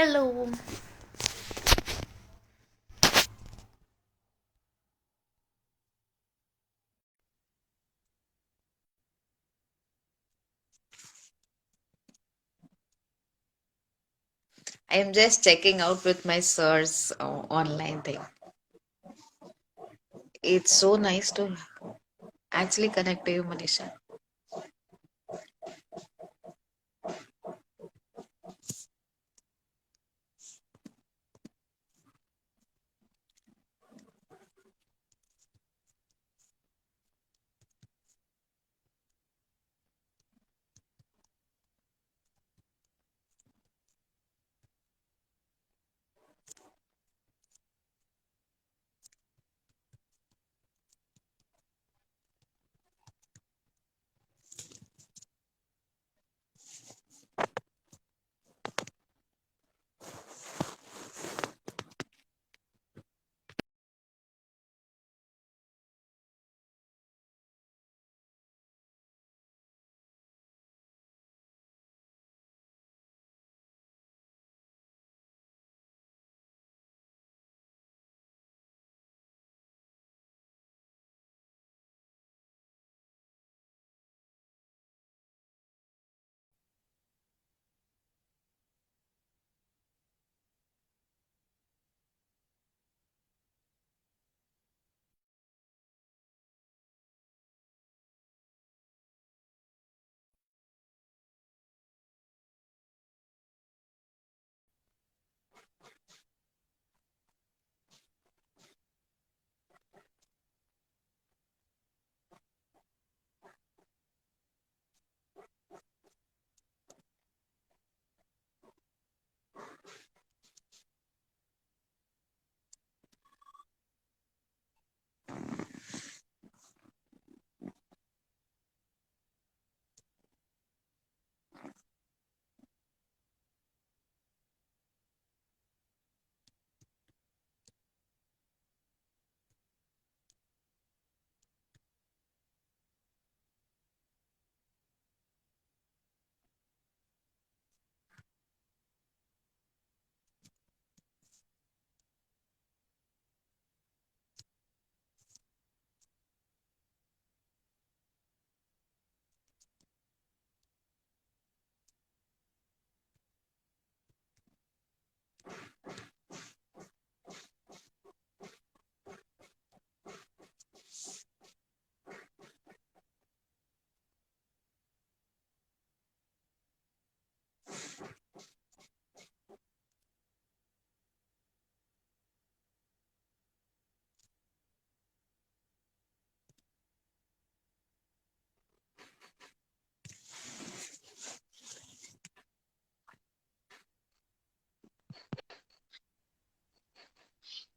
Hello. I'm just checking out with my sir's online thing. It's so nice to actually connect to you, Manisha.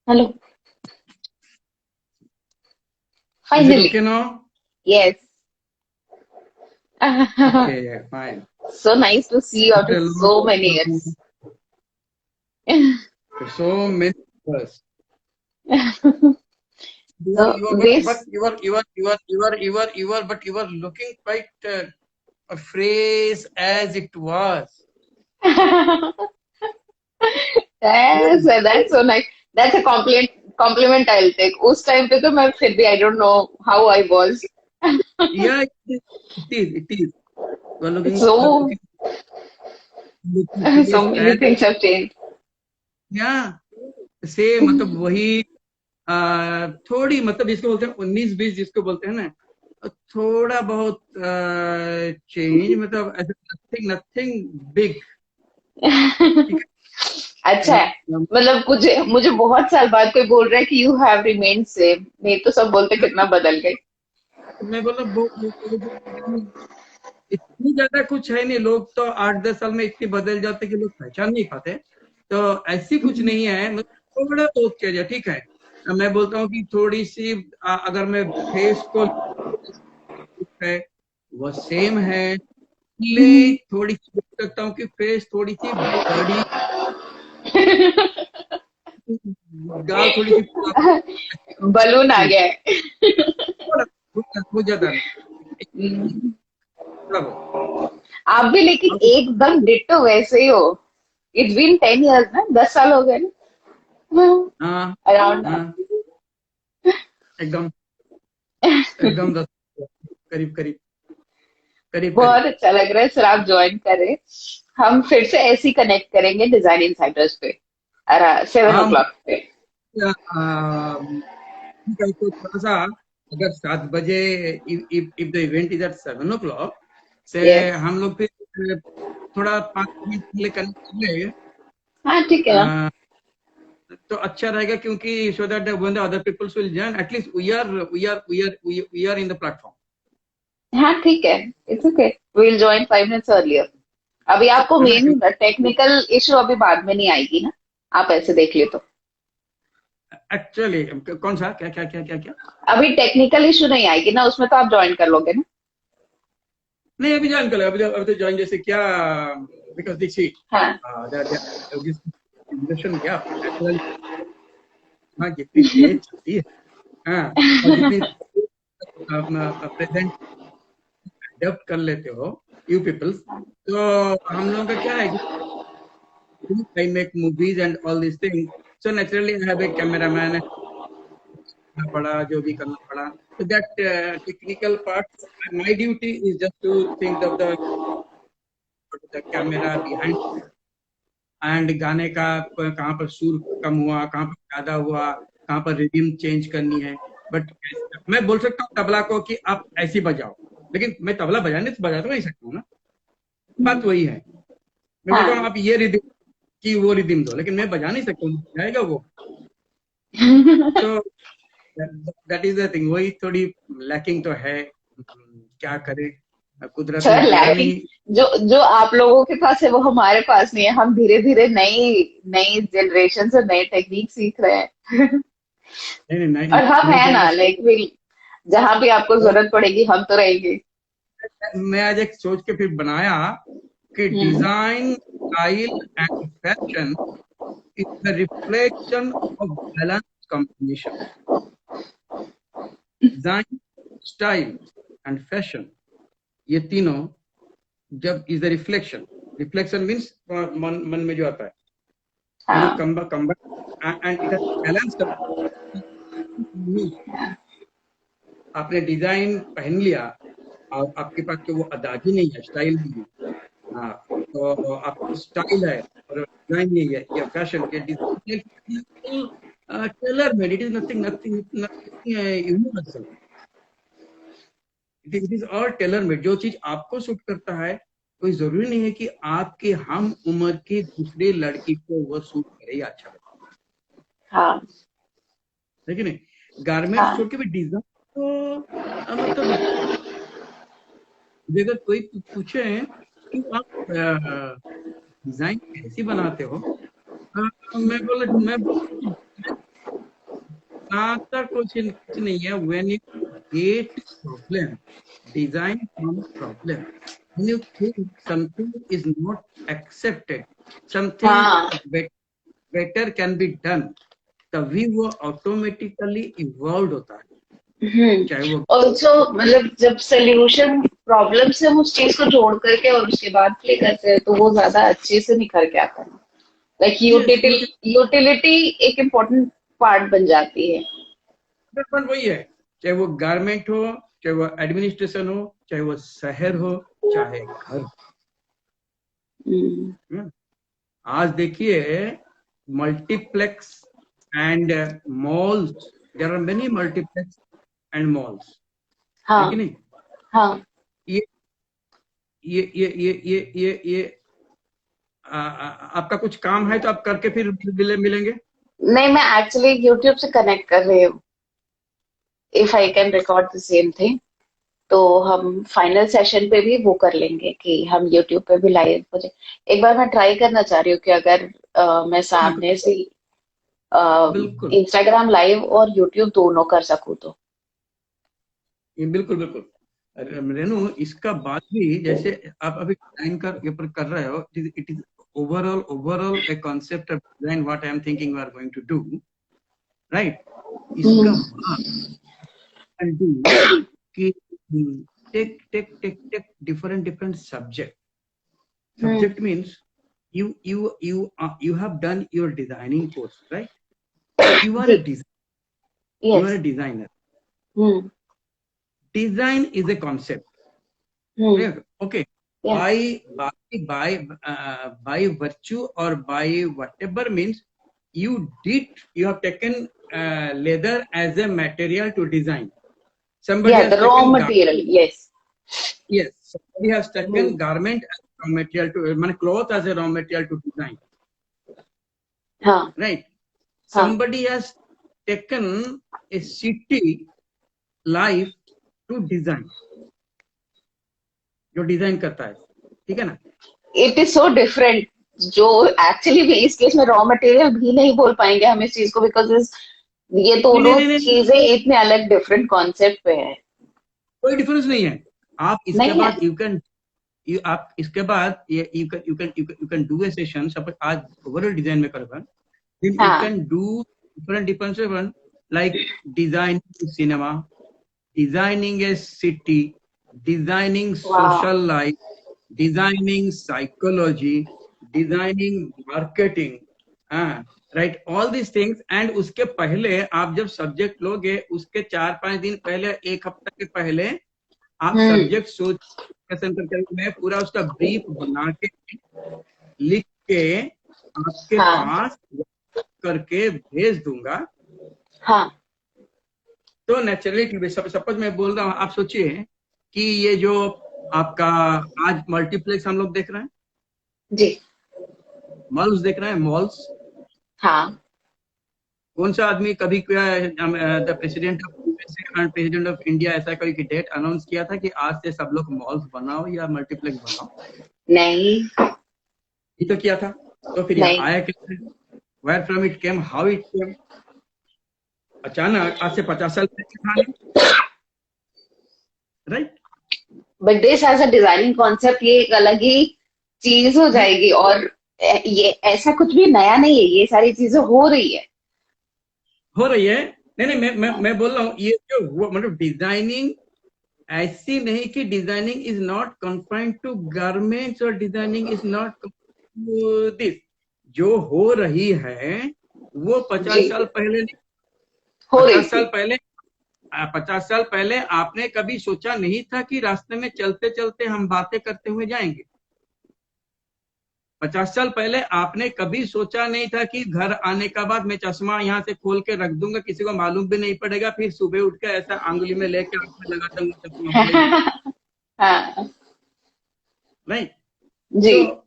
Hello. Is it Finally. okay now? Yes. Okay, yeah, fine. So nice to see you after After a long so many time, years. so many years. So this, But you were looking quite a phrase as it was. yes, that's so nice. That's a compliment I'll take. उस time पे तो मैं फिर भी I don't know how I was. Yeah, it is. You are So looking so phrase many as things have changed. yeah, same मतलब वही थोड़ी मतलब इसको बोलते हैं 19-20 जिसको बोलते हैं ना थोड़ा बहुत चेंज मतलब ऐसे नथिंग नथिंग बिग ठीक अच्छा है है मतलब मुझे मुझे बहुत साल बाद कोई बोल रहा है कि यू हैव रिमेन्ड सेम नहीं तो सब बोलते कितना बदल गई. मैं बोला इतनी ज्यादा कुछ है नहीं लोग तो 8-10 साल में इतनी बदल जाते कि लोग पहचान नहीं पाते तो ऐसी कुछ नहीं है मतलब थोड़ा बहुत क्या जाए ठीक है मैं बोलता हूँ कि थोड़ी सी अगर मैं फेस को है वो सेम है ले थोड़ी सी बोल सकता हूँ कि फेस थोड़ी सी बड़ी गाल थोड़ी सी बलून आ गया है. थोड़ा बहुत ज्यादा नहीं थोड़ा बहुत आप भी लेकिन एकदम डिट्टो वैसे ही हो. It's been 10 years ना, 10 साल हो गए ना, हाँ around. हाँ, एकदम एकदम 10, करीब करीब करीब करीब। बहुत अच्छा लग रहा है सर, आप ज्वाइन करें। हम फिर से ऐसे ही कनेक्ट करेंगे डिजाइन इनसाइडर्स पे 7 o'clock पे। ठीक है, तो थोड़ा सा अगर 7 बजे, if the event is at 7 o'clock से, यस, हम लोग फिर थोड़ा 5 मिनट पहले कनेक्ट कर लेंगे। हाँ ठीक है ना। अ, तो अच्छा रहेगा, क्योंकि so that when the other peoples will join, at least we are in the platform. हाँ ठीक है, it's okay, will join 5 minutes earlier. अभी आपको है ना? मेन टेक्निकल इशू अभी बाद में नहीं आएगी ना, आप ऐसे देख ले तो। एक्चुअली कौन सा, क्या क्या क्या क्या क्या? अभी टेक्निकल इशू नहीं आएगी ना उसमें, तो आप ज्वाइन कर लोगे ना। नहीं, अभी ज्वाइन कर लो, अभी तो ज्वाइन जैसे क्या, बिकॉज दिस हाँ। जनरेशन गैप नेचुरली, हाँ, जितनी तेज चलती है, हाँ, और जितनी प्रेजेंट अडॉप्ट कर लेते हो यू पीपल्स, तो हम लोगों का क्या है कि I make movies and all these things, so naturally I have a cameraman, करना पड़ा जो भी करना पड़ा, so that technical part, my duty is just to think of the camera behind, and गाने का कहाँ पर सुर कम हुआ, कहाँ पर ज्यादा हुआ, कहाँ पर रिदम चेंज करनी है। बट मैं बोल सकता हूँ तबला को कि आप ऐसी बजाओ, लेकिन मैं तबला बजा तो नहीं सकता हूँ ना, बात वही है। मैं बोलता हूँ हाँ। आप ये रिदम की वो रिदम दो, लेकिन मैं बजा नहीं सकता हूँ, जाएगा वो। तो दैट इज द थिंग, वही थोड़ी लैकिंग तो है, क्या करे, कुदरत ने सर दिया लैकिंग, नहीं। जो जो आप लोगों के पास है वो हमारे पास नहीं है। हम धीरे धीरे नई नई जनरेशन से नए टेक्निक सीख रहे हैं। नहीं नहीं नहीं, और हम नई है ना, जनरेशन। लाइक विल, जहां भी आपको जरूरत पड़ेगी हम तो रहेंगे। मैं आज एक सोच के फिर बनाया कि हम्म। Design, style and fashion is the reflection of balance combination. Design, style and fashion, ये तीनों जब is the reflection, reflection means मन मन में जो आता है, when you हाँ। combine and it has balance, आपने डिजाइन पहन लिया और आपके पास तो वो अदागी नहीं है, स्टाइल नहीं है, हाँ, तो आपकी स्टाइल है और डिजाइन नहीं है या फैशन के design, tailor made, it is nothing nothing nothing universal, it is all tailor made. जो चीज आपको सूट करता है, कोई जरूरी नहीं है कि आपके हम उम्र के दूसरे लड़की को वो सूट करे या अच्छा लगे, हाँ। है कि नहीं? गारमेंट्स हाँ। छोड़ के भी डिजाइन तो मतलब अगर कोई पूछे कि आप डिजाइन कैसी बनाते हो, मैं बनाता कुछ नहीं है। When you get problem, design from problem, when you think something is not accepted, something हाँ। बेटर कैन बी डन, तभी वो ऑटोमेटिकली इवॉल्व होता है, चाहे वो ऑल्सो मतलब जब सोल्यूशन प्रॉब्लम से हम उस चीज को जोड़ करके और उसके बाद प्ले करते हैं तो वो ज्यादा अच्छे से निखर के आता है। लाइक यस, यूटिलिटी एक इम्पोर्टेंट पार्ट बन जाती है। पर वही है, चाहे वो गारमेंट हो, चाहे वो एडमिनिस्ट्रेशन हो, चाहे वो शहर हो, चाहे घर हो। हम्म। आज देखिए, multiplex and malls, there are many multiplex and malls, है कि हाँ। नहीं? हाँ। ये ये आपका कुछ काम है तो आप करके फिर मिलेंगे। नहीं, मैं एक्चुअली यूट्यूब से कनेक्ट कर रही हूँ, if I can record the same thing. तो हम फाइनल सेशन पे भी वो कर लेंगे कि हम यूट्यूब पे भी लाइव हो जाए। एक बार मैं ट्राई करना चाह रही हूँ कि अगर मैं बिल्कुल सामने से बिल्कुल इंस्टाग्राम लाइव और यूट्यूब दोनों कर सकूँ तो। बिल्कुल बिल्कुल। रेनू, इसका बाद भी जैसे आप अभी डिजाइन कर रहे हो, it is overall a concept of design, what I am thinking we are going to do, right? इसका बाद कैन डू कि take take take take different different subject, hmm. Subject means you have done your designing course, right? You are जी, a yes, designer. Hmm, Design is a concept. Hmm, Okay. Yeah, By virtue or by whatever means you have taken leather as a material to design. Somebody या, has the raw taken material, yes, yes, somebody has taken hmm, garment as raw material to cloth as a raw material to design, हाँ, right? हाँ, Somebody has taken a city life to design, जो design करता है, ठीक है ना? It is so different, जो actually भी इस केस में रॉ मटेरियल भी नहीं बोल पाएंगे हम इस चीज को, बिकॉज ये नहीं नहीं दोनों नहीं नहीं, चीजें इतने अलग डिफरेंट कॉन्सेप्ट पे है। कोई डिफरेंस नहीं है। आप इसके नहीं है, बाद आप इसके बाद you can do A session, suppose आज ओवरऑल डिजाइन में करोगे, then you हाँ, can do different like designing cinema, designing a city, designing वाह, social life, designing psychology, designing marketing, right, all these things। and उसके पहले आप जब subject लोगे उसके 4-5 दिन पहले, एक हफ्ते के पहले आप हम्म, सब्जेक्ट सोच डिस्कशन करके, मैं पूरा उसका ब्रीफ बना के लिख के आपके हाँ, पास करके भेज दूंगा। हाँ, तो नेचुरली सपोज मैं बोल रहा हूँ, आप सोचिए कि ये जो आपका आज मल्टीप्लेक्स हम लोग देख रहे हैं, जी, मॉल्स देख रहे हैं, मॉल्स, हाँ, कौन सा आदमी कभी the president of USA and president of India ऐसा कोई डेट अनाउंस किया था कि आज से सब लोग मॉल्स बनाओ या मल्टीप्लेक्स बनाओ? नहीं, ये तो किया था। तो फिर यहाँ नहीं, आया कैसे? Where from it came, how it came? अचानक आज से 50 साल पहले था नहीं, right? But this as a designing concept ये एक अलग ही चीज हो जाएगी, और ये ऐसा कुछ भी नया नहीं है, ये सारी चीजें हो रही है। हो रही है। नहीं नहीं, मैं बोल रहा हूँ ये जो हुआ, मतलब डिजाइनिंग ऐसी नहीं कि designing is not confined to garments और डिजाइनिंग इज नॉट दिस। जो हो रही है वो 50 जी, साल पहले नहीं, हो रही 50 साल थी, पहले 50 साल पहले आपने कभी सोचा नहीं था कि रास्ते में चलते चलते हम बातें करते हुए जाएंगे। 50 साल पहले आपने कभी सोचा नहीं था कि घर आने का बाद मैं चश्मा यहाँ से खोल के रख दूंगा, किसी को मालूम भी नहीं पड़ेगा, फिर सुबह उठ के ऐसा आंगुली में लेके आंख में लगा दूंगा चश्मा हो जाएगी, हाँ, नहीं? जी, तो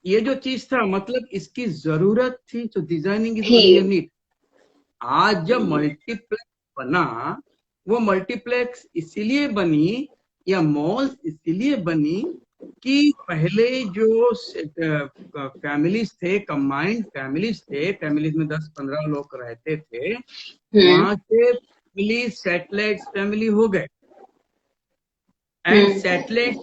ये जो चीज था, मतलब इसकी जरूरत थी, तो डिजाइनिंग इज थी, ओनली अ नीड। आज जब मल्टीप्लेक्स बना, वो मल्टीप्लेक्स इसीलिए बनी या मॉल्स इसीलिए बनी कि पहले जो फैमिलीज थे, कंबाइंड फैमिलीज थे, फैमिलीज में 10-15 लोग रहते थे, हम्म, वहां से फैमिली सैटेलाइट फैमिली हो गए। एंड हम्म, सैटेलाइट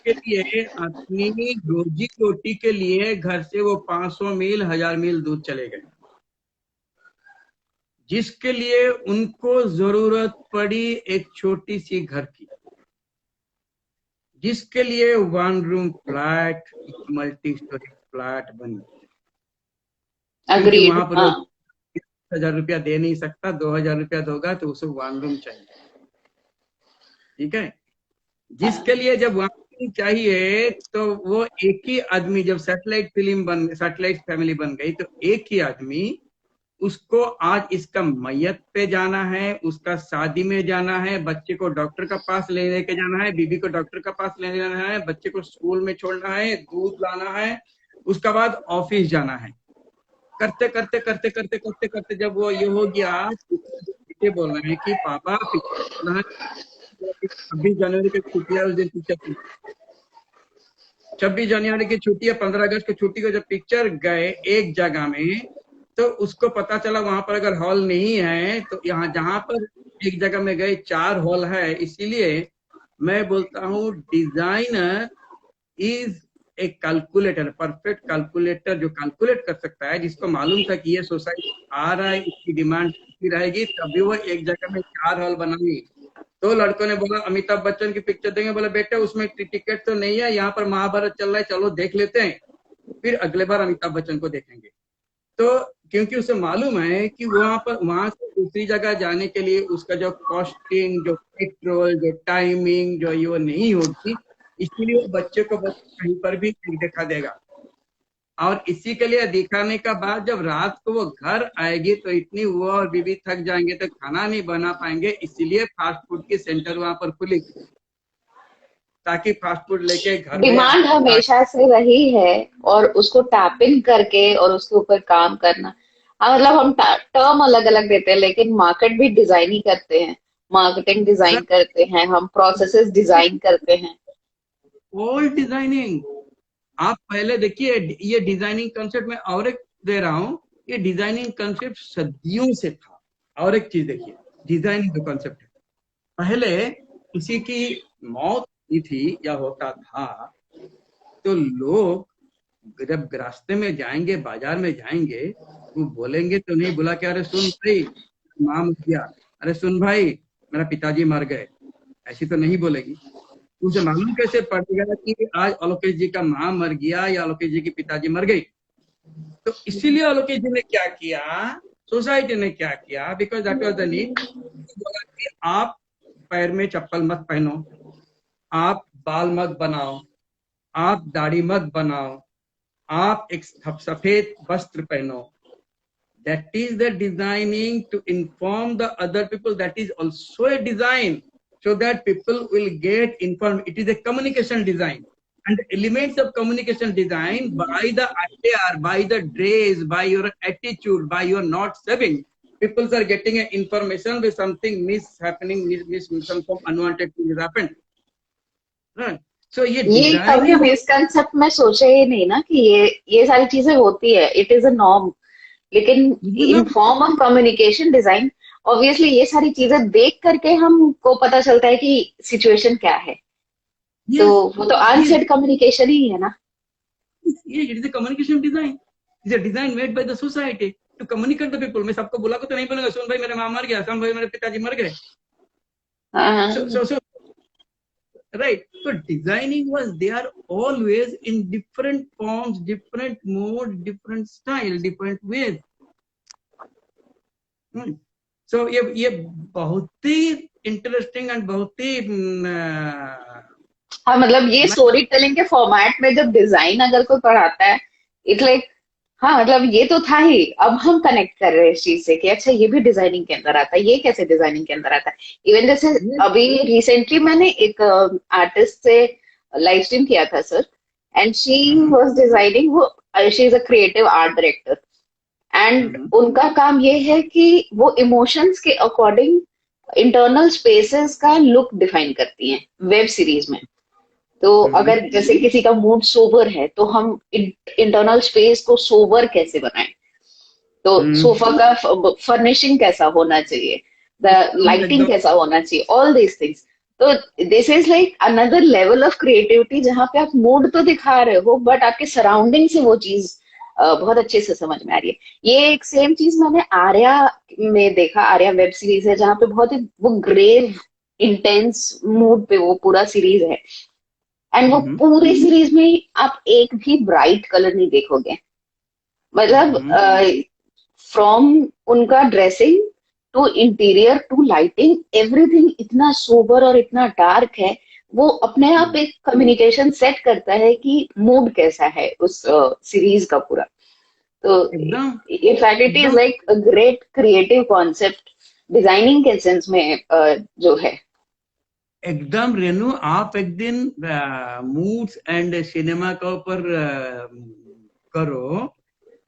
के लिए अपनी रोजी रोटी के लिए घर से वो 500 मील 1000 मील दूर चले गए, जिसके लिए उनको जरूरत पड़ी एक छोटी सी घर की, जिसके लिए 1 room flat, multi storey flat बनी, क्योंकि अग्रीड, वहां पर वो हाँ, 1000 रुपया दे नहीं सकता, 2000 रुपया दोगा तो उसे 1 रूम चाहिए, ठीक है? जिसके लिए जब 1 रूम चाहिए तो वो एक ही आदमी, जब सैटेलाइट फैमिली बन गई, तो एक ही आदमी उसको आज इसका मैयत पे जाना है, उसका शादी में जाना है, बच्चे को डॉक्टर का पास ले लेके जाना है, बीबी को डॉक्टर का पास ले जाना है, बच्चे को स्कूल में छोड़ना है, दूध लाना है, उसका बाद ऑफिस जाना है। करते करते करते करते करते करते जब वो ये हो गया, ये बोल रहे हैं कि पापा 26 जनवरी की छुट्टी है, उस दिन पिक्चर, 26 जनवरी की छुट्टी है, 15 अगस्त की छुट्टी को जब पिक्चर गए एक जगह में, तो उसको पता चला वहां पर अगर हॉल नहीं है तो यहाँ जहां पर एक जगह में गए 4 हॉल है। इसीलिए मैं बोलता हूँ designer is a calculator, perfect calculator, जो कैलकुलेट कर सकता है, जिसको मालूम था कि ये सोसाइटी आ रहा है, इसकी डिमांड रहेगी, तभी वो एक जगह में 4 हॉल बनाएगी। तो लड़कों ने बोला अमिताभ बच्चन की पिक्चर देंगे, बोला बेटे उसमें टिकट तो नहीं है, यहाँ पर महाभारत चल रहा है, चलो देख लेते हैं। फिर अगले बार अमिताभ बच्चन को देखेंगे। तो क्योंकि उसे मालूम है कि वहां से दूसरी जगह जाने के लिए उसका जो कॉस्टिंग, जो पेट्रोल, जो टाइमिंग, जो ये वो नहीं होगी, इसलिए वो बच्चे को बस कहीं पर भी दिखा देगा। और इसी के लिए दिखाने का बाद जब रात को वो घर आएगी तो इतनी वो और बीवी थक जाएंगे तो खाना नहीं बना पाएंगे, इसीलिए फास्ट फूड की सेंटर वहां पर खुलेगी ताकि फास्ट फूड लेके घर में डिमांड हमेशा से रही है, और उसको टैप इन करके और उसके ऊपर काम करना। हाँ, मतलब हम टर्म अलग अलग देते हैं, लेकिन मार्केट भी डिजाइन ही करते हैं, मार्केटिंग डिजाइन करते हैं, हम प्रोसेसेस डिजाइन करते हैं। All designing. आप पहले देखिए, ये डिजाइनिंग कंसेप्ट में और एक दे रहा हूं, ये डिजाइनिंग कंसेप्ट सदियों से था। और एक चीज देखिए, डिजाइनिंग जो कंसेप्ट है, पहले किसी की मौत हुई थी या होता था तो लोग जब रास्ते में जाएंगे, बाजार में जाएंगे, वो बोलेंगे तो नहीं, बोला कि अरे सुन भाई माँ मर गया, अरे सुन भाई मेरा पिताजी मर गए, ऐसी तो नहीं बोलेगी। उसे मालूम कैसे पड़ेगा कि आज आलोकेश जी का माँ मर गया या आलोकेश जी की पिताजी मर गई? तो इसीलिए आलोकेश जी ने क्या किया, सोसाइटी ने क्या किया, because that was the need, बोला कि आप पैर में चप्पल मत पहनो, आप बाल मत बनाओ, आप दाढ़ी मत बनाओ, आप एक सफेद वस्त्र पहनो। That is the designing to inform the other people. That is also a design, so that people will get informed. It is a communication design, and the elements of communication design by the attire, by the dress, by your attitude, by your not saving, people are getting a information with something mishappening, some unwanted thing has happened. Right. So ये ये कभी हम designing, इस concept में सोचे ही नहीं ना कि ये सारी चीजें होती है, इट इज अ नॉर्म। लेकिन you in know, form of communication design, obviously ये सारी चीजें देख करके हमको पता चलता है कि सिचुएशन क्या है। तो yes, वो तो yes, अनसेड कम्युनिकेशन ही है ना। yes, it is a communication design. It is a design made by the society to communicate the people. मैं सबको बुला को तो नहीं बोलूंगा, सुन भाई मेरे माँ मर गया, सुन भाई मेरे पिताजी मर गए। So right. So designing was there always in different forms, different modes, different style, different ways. So ये बहुत ही इंटरेस्टिंग एंड बहुत ही हाँ, मतलब ये स्टोरी टेलिंग के फॉर्मेट में जब डिजाइन अगर कोई पढ़ाता है, इट्स लाइक, हाँ मतलब ये तो था ही, अब हम कनेक्ट कर रहे हैं इस चीज से कि अच्छा ये भी डिजाइनिंग के अंदर आता है, ये कैसे डिजाइनिंग के अंदर आता है। इवन जैसे अभी रिसेंटली मैंने एक आर्टिस्ट से लाइव स्ट्रीम किया था sir, and she was designing, वो she is a creative art director, and उनका काम ये है कि वो इमोशंस के अकॉर्डिंग इंटरनल स्पेसेस का लुक डिफाइन करती हैं वेब सीरीज में। तो अगर जैसे किसी का मूड सोबर है तो हम इंटरनल स्पेस को सोबर कैसे बनाएं, तो सोफा का फर्निशिंग कैसा होना चाहिए, द लाइटिंग कैसा होना चाहिए, ऑल दिस थिंग्स। तो this is like another level of creativity, जहां पे आप मूड तो दिखा रहे हो बट आपके सराउंडिंग से वो चीज बहुत अच्छे से समझ में आ रही है। ये एक सेम चीज मैंने आर्या में देखा, आर्या वेब सीरीज है जहाँ पे बहुत ही वो ग्रेव इंटेंस मूड पे वो पूरा सीरीज है, एंड वो पूरी सीरीज में आप एक भी ब्राइट कलर नहीं देखोगे। मतलब फ्रॉम उनका dressing to interior to lighting, everything इतना सोबर और इतना डार्क है, वो अपने आप एक कम्युनिकेशन सेट करता है कि मूड कैसा है उस सीरीज का पूरा। तो in fact it is like a great creative concept designing के सेंस में जो है। एकदम रेनू, आप एक दिन मूड्स एंड सिनेमा का ऊपर करो,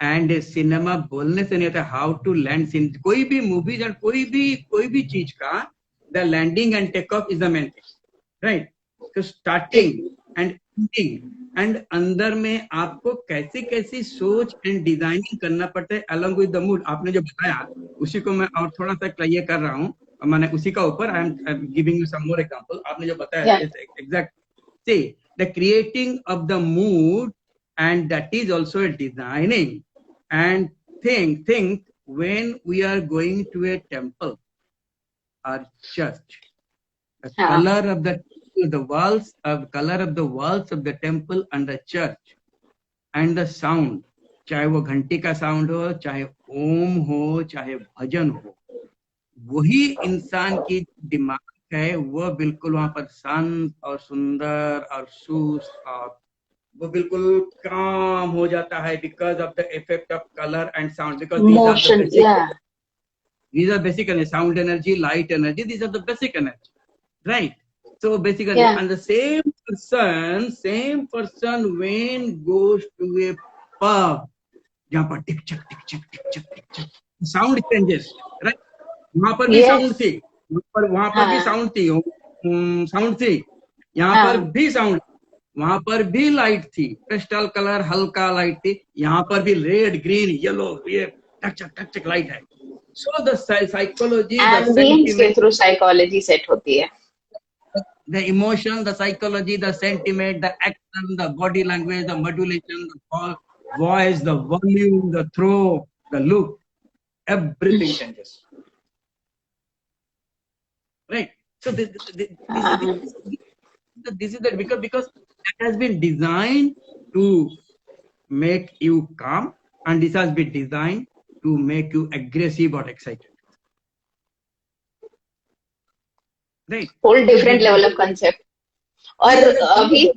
एंड सिनेमा बोलने से नहीं आता, हाउ टू लैंड सीन, कोई भी मूवीज एंड कोई भी चीज का the landing and take off is the main thing, right. तो स्टार्टिंग एंड एंडिंग एंड अंदर में आपको कैसे कैसी सोच एंड डिजाइनिंग करना पड़ता है अलॉन्ग विद द मूड। आपने जो बताया उसी को मैं और थोड़ा सा क्लियर कर रहा हूँ, मैंने उसी का ऊपर I am giving you some more example. आपने जो बताया exact see the creating of the mood, and that is also a designing. And think when we are going to a temple or church, the color of the walls of the temple and the church and the sound, चाहे वो घंटी का sound हो, चाहे ओम हो, चाहे भजन हो, वही इंसान की दिमाग है वो बिल्कुल वहां पर शांत और सुंदर और सुस्त, और वो बिल्कुल काम हो जाता है because of the effect of colour and sound, because Motion, yeah, these are basic energy, sound energy, light energy, these are the basic energy, right? So basically, yeah. and the same person when goes to a pub, जहाँ पर टिक चक टिक चक टिक चक टिक चक sound changes, right? वहां पर भी sound Yes. थी, वहां पर भी हाँ. साउंड थी, साउंड थी, यहाँ पर हाँ. भी साउंड, वहां पर भी लाइट थी, क्रिस्टल कलर हल्का लाइट थी, यहाँ पर भी रेड ग्रीन येलो ये टक चक लाइट है. So the psychology, the Ambience के सेंटिमेंट, through psychology set होती है. the emotion, the psychology, the sentiment, the action, the body language, the modulation, the voice, the volume, the throw, the look, everything changes. Right? So हाँ. this is that because it has been designed to make you calm, and this has been designed to make you aggressive or excited. Right? Whole different level of concept. और अभी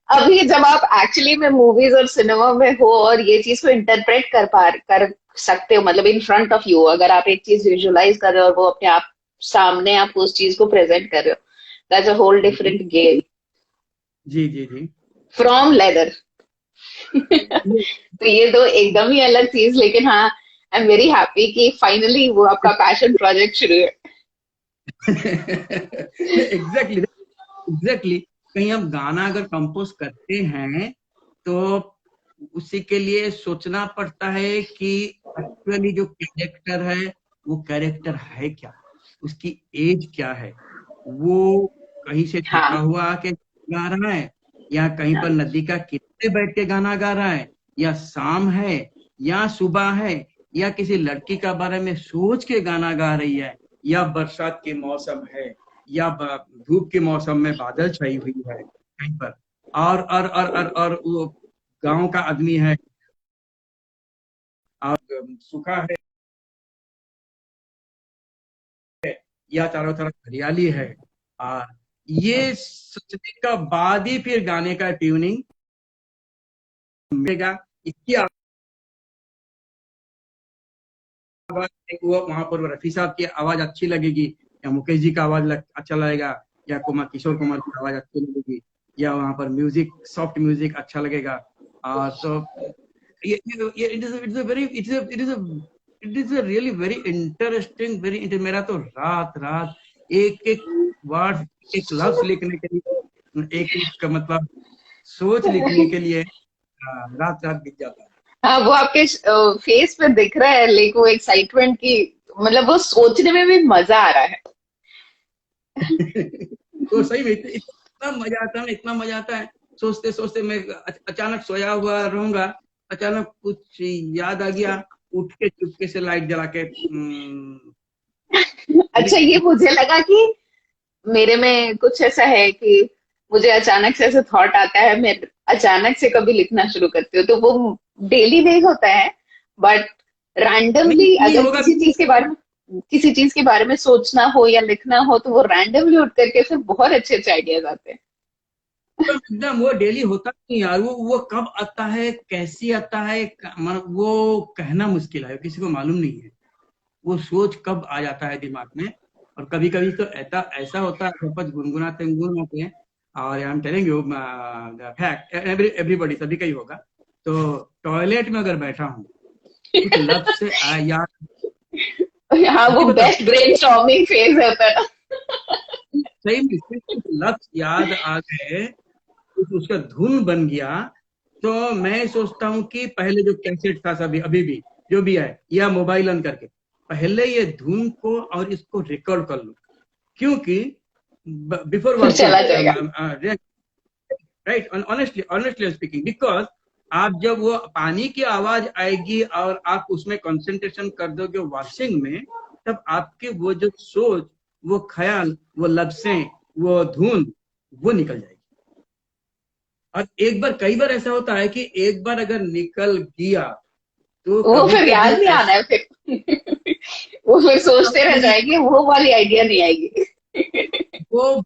अभी जब आप actually में movies और cinema में हो और ये चीज को इंटरप्रेट कर सकते हो, मतलब इन फ्रंट ऑफ यू, अगर आप एक चीज विजुअलाइज कर रहे हो और वो अपने आप सामने आप उस चीज को प्रेजेंट कर रहे हो, that's a whole different game जी जी जी. From leather. तो ये तो एकदम ही अलग चीज, लेकिन हाँ, आई एम वेरी हैप्पी कि फाइनली वो आपका पैशन प्रोजेक्ट शुरू है. एग्जैक्टली. कहीं हम गाना अगर कंपोज करते हैं तो उसी के लिए सोचना पड़ता है कि एक्चुअली जो कैरेक्टर है वो कैरेक्टर है क्या, उसकी एज क्या है, वो कहीं से थका हाँ. हुआ आके गा रहा है, या कहीं पर नदी का किनारे बैठ के गाना गा रहा है, या शाम है या सुबह है, या किसी लड़की का बारे में सोच के गाना गा रही है, या बरसात के मौसम है, या धूप के मौसम में बादल छाई हुई है कहीं पर, और वो गांव का आदमी है और सूखा है या चारों तरफ हरियाली है, और ये सोचने का बाद ही फिर गाने का ट्यूनिंग मिलेगा. इसकी आवाज, वो वहां पर रफी साहब की आवाज अच्छी लगेगी, या मुकेश जी का आवाज अच्छा लगेगा, या किशोर कुमार की आवाज अच्छी लगेगी, या वहां पर म्यूजिक, सॉफ्ट म्यूजिक अच्छा लगेगा. तो it is a really very interesting, मेरा तो रात रात एक एक वर्ड, एक लफ्ज लिखने के लिए, एक मतलब सोच लिखने के लिए रात रात बीत जाता है. हाँ, वो आपके फेस पे दिख रहा है, लेकिन वो एक्साइटमेंट की, मतलब वो सोचने में भी मजा आ रहा है. तो सही में इतना मजा आता है ना, इतना मजा आता है. सोचते सोचते मैं अचानक सोया हुआ रहूंगा, अचानक कुछ याद आ गया, उठ के चुपके से लाइट जला के अच्छा, ये मुझे लगा कि मेरे में कुछ ऐसा है कि मुझे अचानक से ऐसे थॉट आता है, मैं अचानक से कभी लिखना शुरू करती हूँ, तो वो डेली नहीं होता है, बट रैंडमली अगर किसी चीज के बारे में सोचना हो या लिखना हो, तो वो रैंडमली उठ करके फिर बहुत अच्छे अच्छे आइडियाज आते हैं. एकदम वो डेली होता नहीं यार, वो कब आता है, कैसे आता है, वो कहना मुश्किल है, किसी को मालूम नहीं है वो सोच कब आ जाता है दिमाग में. और कभी कभी तो ऐसा होता है, गुनगुनाते हैं, और आई am telling you fact, everybody सभी का ही होगा, तो टॉयलेट में अगर बैठा हूँ कुछ लफ्ज से यार, हाँ, वो बेस्ट ब्रेनस्टॉर्मिंग फेज होता है ना. सही में कुछ लफ्ज याद आ गए, उसका धुन बन गया, तो मैं सोचता हूँ कि पहले जो कैसेट था, सभी अभी भी जो भी है, या मोबाइल ऑन करके पहले ये धुन को और इसको रिकॉर्ड कर लो, क्योंकि बिफोर चला जाएगा. राइट, ऑनेस्टली स्पीकिंग, बिकॉज आप जब वो पानी की आवाज आएगी और आप उसमें कंसंट्रेशन कर दोगे वॉशिंग में, तब आपके वो जो सोच, वो ख्याल, वो लफ्जें, वो धुन, वो निकल जाएगी. और एक बार, कई बार ऐसा होता है कि एक बार अगर निकल गया तो वो कभी फिर कभी याद नहीं आना है फिर। वो फिर सोचते रह जाएंगे, वो वाली आइडिया नहीं आएगी। वो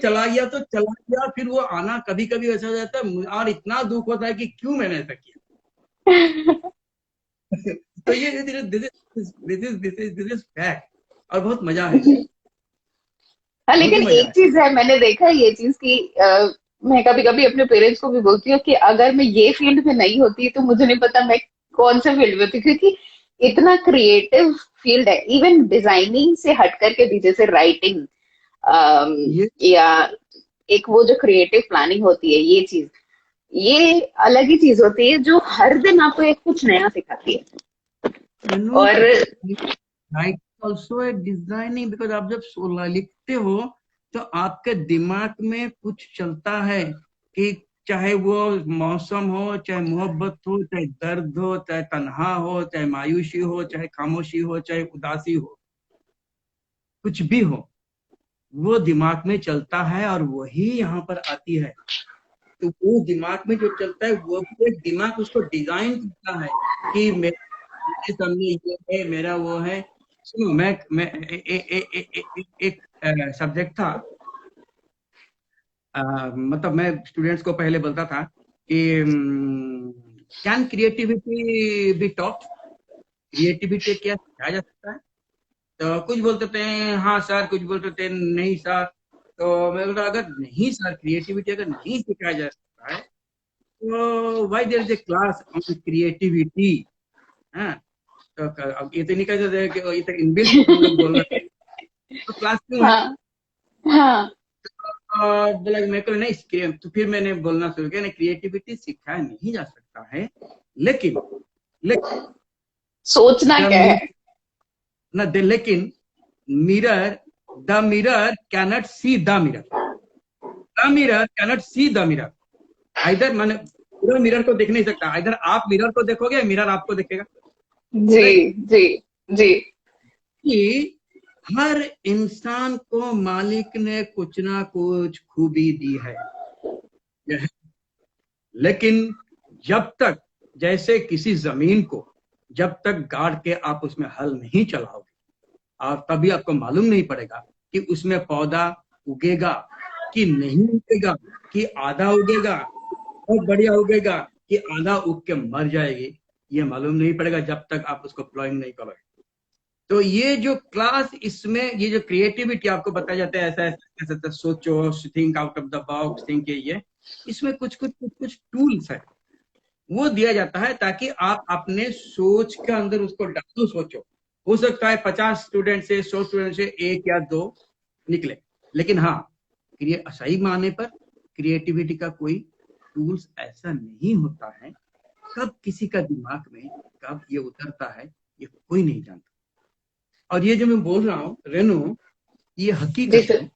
चला गया तो चला गया, फिर वो आना कभी कभी ऐसा हो जाता है और इतना दुख होता है कि क्यों मैंने ऐसा किया। तो ये दिस इज फैक्ट, और बहुत मजा है, हाँ, बहुत ही लेकिन मजा एक है। चीज है, मैंने देखा है ये चीज कि मैं कभी कभी अपने पेरेंट्स को भी बोलती हूँ कि अगर मैं ये फील्ड में नहीं होती तो मुझे नहीं पता मैं कौन से फील्ड में होती, क्योंकि इतना क्रिएटिव फील्ड है। इवन डिजाइनिंग से हट करके भी, जैसे राइटिंग ये या एक वो जो क्रिएटिव प्लानिंग होती है, ये चीज, ये अलग ही चीज होती है जो हर दिन आपको एक कुछ नया सिखाती है। नो, और right also a designing, because आप जब लिखते हो तो आपके दिमाग में कुछ चलता है कि चाहे वो मौसम हो, चाहे मोहब्बत हो, चाहे दर्द हो, चाहे तन्हा हो, चाहे मायूसी हो, चाहे खामोशी हो, चाहे उदासी हो, कुछ भी हो, वो दिमाग में चलता है और वही यहाँ पर आती है। तो वो दिमाग में जो चलता है वो एक दिमाग उसको डिजाइन करता है कि मेरे सामने ये है, मेरा वो है। सुनो, मैं एक सब्जेक्ट था, मतलब मैं स्टूडेंट्स को पहले बोलता था कि can creativity be taught, creativity क्या सिखाया जा सकता है? तो कुछ बोलते थे हाँ सर, कुछ बोलते थे नहीं सर। तो मैं बोलता अगर नहीं सर, क्रिएटिविटी अगर नहीं सिखाया जा सकता है तो why there is a class on creativity? हाँ, तो अब ये तो नहीं कह सकते कि ये तो इनबिल्ट हम लोग बोल रहे हैं, तो क्लास क्यों है? हाँ, हाँ, बोला मेरे को नहीं, तो फिर मैंने बोलना शुरू किया, नहीं क्रिएटिविटी सिखाया नहीं जा सकता है, लेकिन लेकिन सोचना द क्या है। लेकिन mirror, the mirror cannot see the mirror, the mirror cannot see the mirror. इधर मैंने पूरा मिरर को देख नहीं सकता, इधर आप मिरर को देखोगे, मिरर आपको देखेगा। जी, राइट, जी, जी। कि हर इंसान को मालिक ने कुछ ना कुछ खूबी दी है, लेकिन जब तक, जैसे किसी जमीन को जब तक गाड़ के आप उसमें हल नहीं चलाओगे, और तभी आपको मालूम नहीं पड़ेगा कि उसमें पौधा उगेगा कि नहीं उगेगा, कि आधा उगेगा बहुत बढ़िया उगेगा, कि आधा उग के मर जाएगी, ये मालूम नहीं पड़ेगा जब तक आप उसको प्लॉइंग नहीं करोगे। तो ये जो क्लास, इसमें ये जो क्रिएटिविटी आपको बताया जाता है, ऐसा ऐसा ऐसा सोचो, think out of the box, think, ये इसमें कुछ कुछ कुछ कुछ टूल्स है, वो दिया जाता है ताकि आप अपने सोच के अंदर उसको डालो, सोचो। हो सकता है 50 स्टूडेंट से, 100 स्टूडेंट से एक या दो निकले, लेकिन हाँ, सही माने पर क्रिएटिविटी का कोई टूल्स ऐसा नहीं होता है। कब किसी का दिमाग में कब ये उतरता है, ये कोई नहीं जानता। और ये जो मैं बोल रहा हूँ रेनू, ये जी हकीकत सर। है,